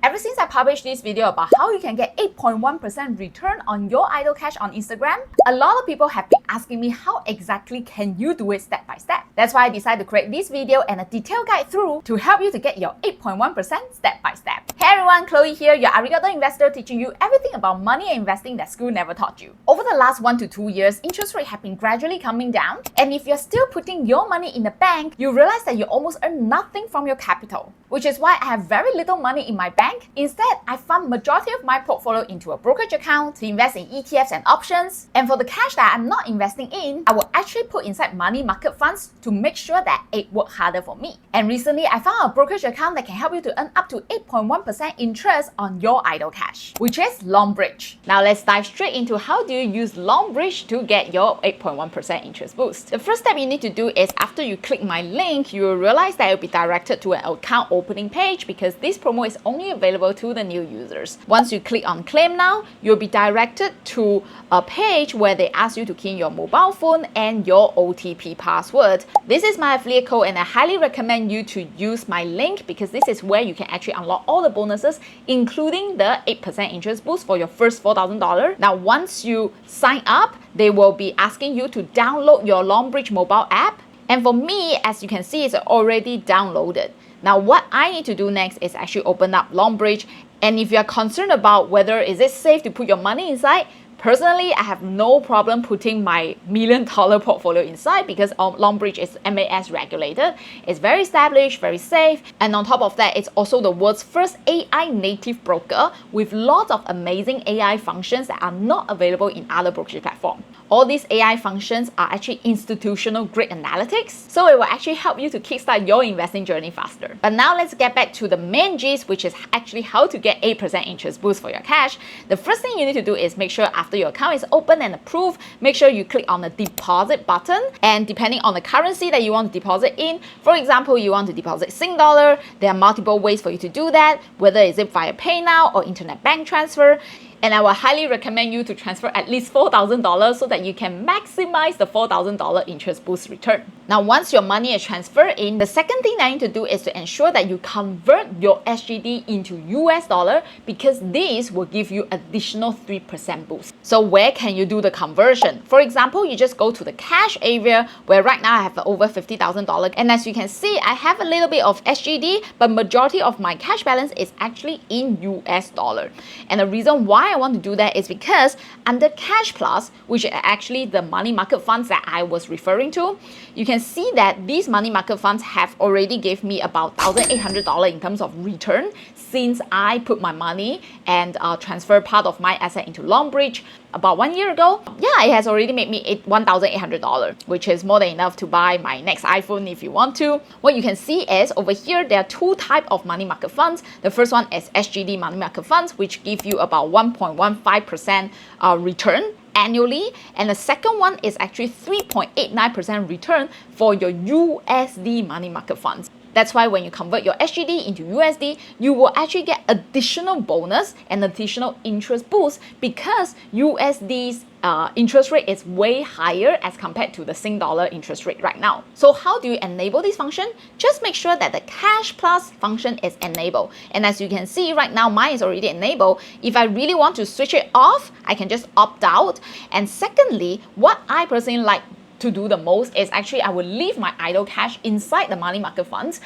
Ever since I published this video about how you can get 8.1% return on your idle cash on Instagram, a lot of people have been asking me how exactly can you do it step by step. That's why I decided to create this video and a detailed guide through to help you to get your 8.1% step by step. Hey everyone, Chloe here, your Arigato investor teaching you everything about money and investing that school never taught you. Over the last 1 to 2 years, interest rates have been gradually coming down, and if you're still putting your money in the bank, you realize that you almost earn nothing from your capital, which is why I have very little money in my bank. Instead, I fund majority of my portfolio into a brokerage account to invest in ETFs and options. And for the cash that I'm not investing in, I will actually put inside money market funds to make sure that it works harder for me. And recently, I found a brokerage account that can help you to earn up to 8.1% interest on your idle cash, which is Longbridge. Now let's dive straight into how do you use Longbridge to get your 8.1% interest boost. The first step you need to do is after you click my link, you will realize that it will be directed to an account opening page because this promo is only available to the new users. Once you click on claim now, you'll be directed to a page where they ask you to key in your mobile phone and your OTP password. This is my affiliate code and I highly recommend you to use my link because this is where you can actually unlock all the bonuses, including the 8% interest boost for your first $4,000. Now, once you sign up, they will be asking you to download your Longbridge mobile app. And for me, as you can see, it's already downloaded. Now, what I need to do next is actually open up Longbridge. And if you're concerned about whether is it safe to put your money inside, personally, I have no problem putting my $1 million portfolio inside because Longbridge is MAS regulated. It's very established, very safe. And on top of that, it's also the world's first AI native broker with lots of amazing AI functions that are not available in other brokerage platforms. All these AI functions are actually institutional grade analytics, so it will actually help you to kickstart your investing journey faster. But now let's get back to the main gist, which is actually how to get 8% interest boost for your cash. The first thing you need to do is make sure after your account is open and approved, make sure you click on the deposit button. And depending on the currency that you want to deposit in, for example, you want to deposit Sing dollar, there are multiple ways for you to do that, whether is it via PayNow or internet bank transfer. And I will highly recommend you to transfer at least $4,000 so that you can maximize the $4,000 interest boost return. Now, once your money is transferred in, the second thing that you need to do is to ensure that you convert your SGD into US dollar because this will give you additional 3% boost. So where can you do the conversion? For example, you just go to the cash area where right now I have over $50,000. And as you can see, I have a little bit of SGD, but majority of my cash balance is actually in US dollar. And the reason why I want to do that is because under Cash Plus, which are actually the money market funds that I was referring to, you can see that these money market funds have already gave me about $1,800 in terms of return since I put my money and transfer part of my asset into Longbridge about 1 year ago. Yeah, it has already made me $1,800, which is more than enough to buy my next iPhone if you want to. What you can see is over here, there are two types of money market funds. The first one is SGD money market funds, which give you about 1.15% return annually, and the second one is actually 3.89% return for your USD money market funds. That's why when you convert your SGD into USD, you will actually get additional bonus and additional interest boost because USD's interest rate is way higher as compared to the Sing dollar interest rate right now. So how do you enable this function? Just make sure that the Cash Plus function is enabled. And as you can see right now, mine is already enabled. If I really want to switch it off, I can just opt out. And secondly, what I personally like to do the most is actually I will leave my idle cash inside the money market funds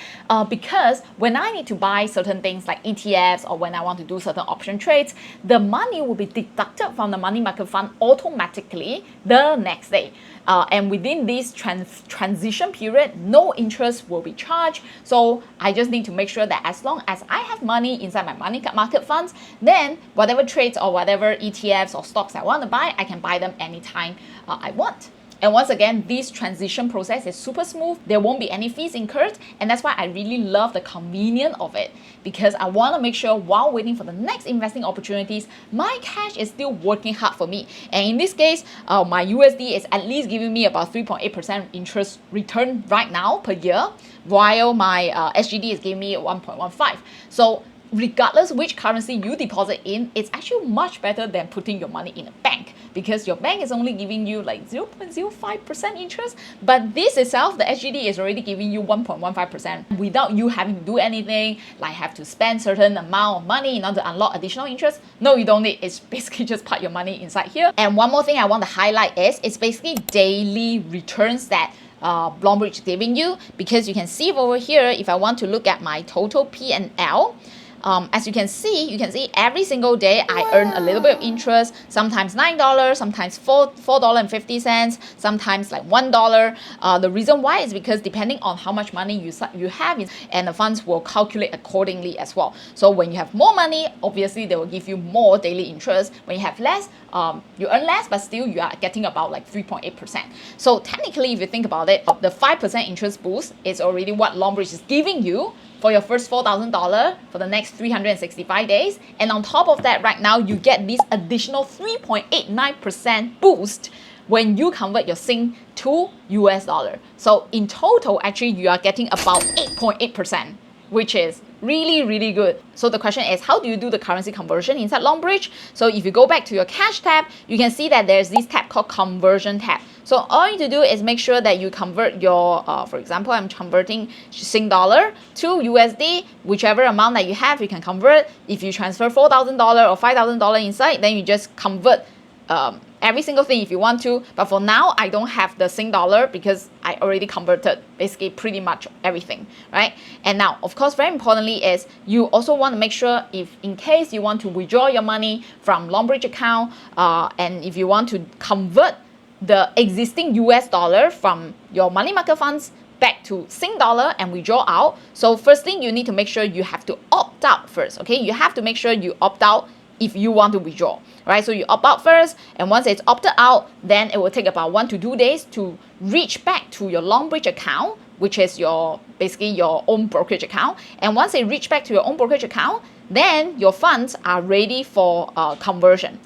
because when I need to buy certain things like ETFs or when I want to do certain option trades, the money will be deducted from the money market fund automatically the next day. And within this transition period, no interest will be charged. So I just need to make sure that as long as I have money inside my money market funds, then whatever trades or whatever ETFs or stocks I want to buy, I can buy them anytime I want. And once again, this transition process is super smooth. There won't be any fees incurred. And that's why I really love the convenience of it because I want to make sure while waiting for the next investing opportunities, my cash is still working hard for me. And in this case, my USD is at least giving me about 3.8% interest return right now per year, while my SGD is giving me 1.15. So regardless which currency you deposit in, it's actually much better than putting your money in a bank, because your bank is only giving you like 0.05% interest, but this itself, the SGD, is already giving you 1.15% without you having to do anything, like have to spend certain amount of money in order to unlock additional interest. No, you don't need. It's basically just put your money inside here. And one more thing I want to highlight is it's basically daily returns that Longbridge is giving you, because you can see over here, if I want to look at my total P&L, as you can see every single day I earn a little bit of interest, sometimes $9, sometimes $4.50, sometimes like $1. The reason why is because depending on how much money you have, and the funds will calculate accordingly as well. So when you have more money, obviously they will give you more daily interest. When you have less, you earn less, but still you are getting about like 3.8%. So technically, if you think about it, the 5% interest boost is already what Longbridge is giving you for your first $4,000 for the next 365 days. And on top of that, right now, you get this additional 3.89% boost when you convert your Sing to US dollar. So in total, actually, you are getting about 8.8%, which is really, really good. So the question is, how do you do the currency conversion inside Longbridge? So if you go back to your cash tab, you can see that there's this tab called conversion tab. So all you need to do is make sure that you convert your, for example, I'm converting Sing dollar to USD, whichever amount that you have, you can convert. If you transfer $4,000 or $5,000 inside, then you just convert every single thing if you want to. But for now, I don't have the Sing dollar because I already converted basically pretty much everything, right? And now, of course, very importantly is you also want to make sure, if in case you want to withdraw your money from Longbridge account, and if you want to convert the existing US dollar from your money market funds back to Sing dollar and withdraw out. So first thing, you need to make sure you have to opt out first, okay? You have to make sure you opt out if you want to withdraw, right? So you opt out first, and once it's opted out, then it will take about 1 to 2 days to reach back to your Longbridge account, which is your basically your own brokerage account. And once it reach back to your own brokerage account, then your funds are ready for conversion.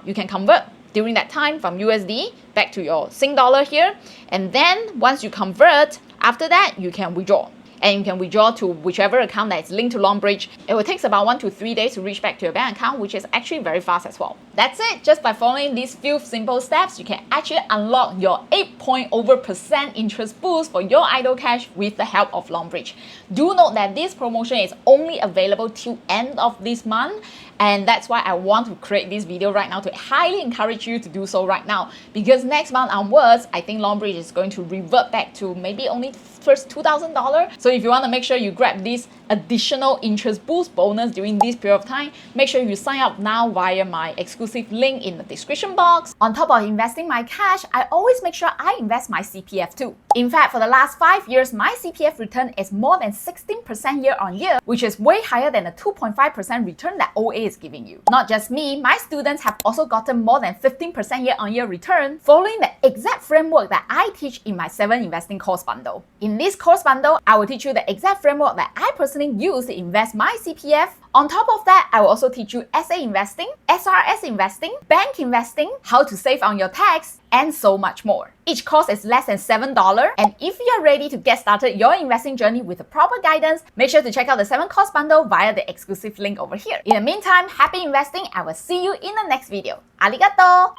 You can convert during that time from USD back to your Sing dollar here. And then once you convert, after that, you can withdraw. And you can withdraw to whichever account that is linked to Longbridge. It will take about 1 to 3 days to reach back to your bank account, which is actually very fast as well. That's it. Just by following these few simple steps, you can actually unlock your 8% interest boost for your idle cash with the help of Longbridge. Do note that this promotion is only available till end of this month. And that's why I want to create this video right now to highly encourage you to do so right now. Because next month onwards, I think Longbridge is going to revert back to maybe only first $2,000. So if you want to make sure you grab this additional interest boost bonus during this period of time, make sure you sign up now via my exclusive link in the description box. On top of investing my cash, I always make sure I invest my CPF too. In fact, for the last 5 years, my CPF return is more than 16% year on year, which is way higher than the 2.5% return that OA is giving you. Not just me, my students have also gotten more than 15% year on year return following the exact framework that I teach in my 7 investing course bundle. In this course bundle, I will teach you the exact framework that I personally use to invest my CPF. On top of that, I will also teach you SA investing, SRS investing, bank investing, how to save on your tax, and so much more. Each course is less than $7, and if you're ready to get started your investing journey with the proper guidance, make sure to check out the 7 course bundle via the exclusive link over here. In the meantime, happy investing. I will see you in the next video. Arigato!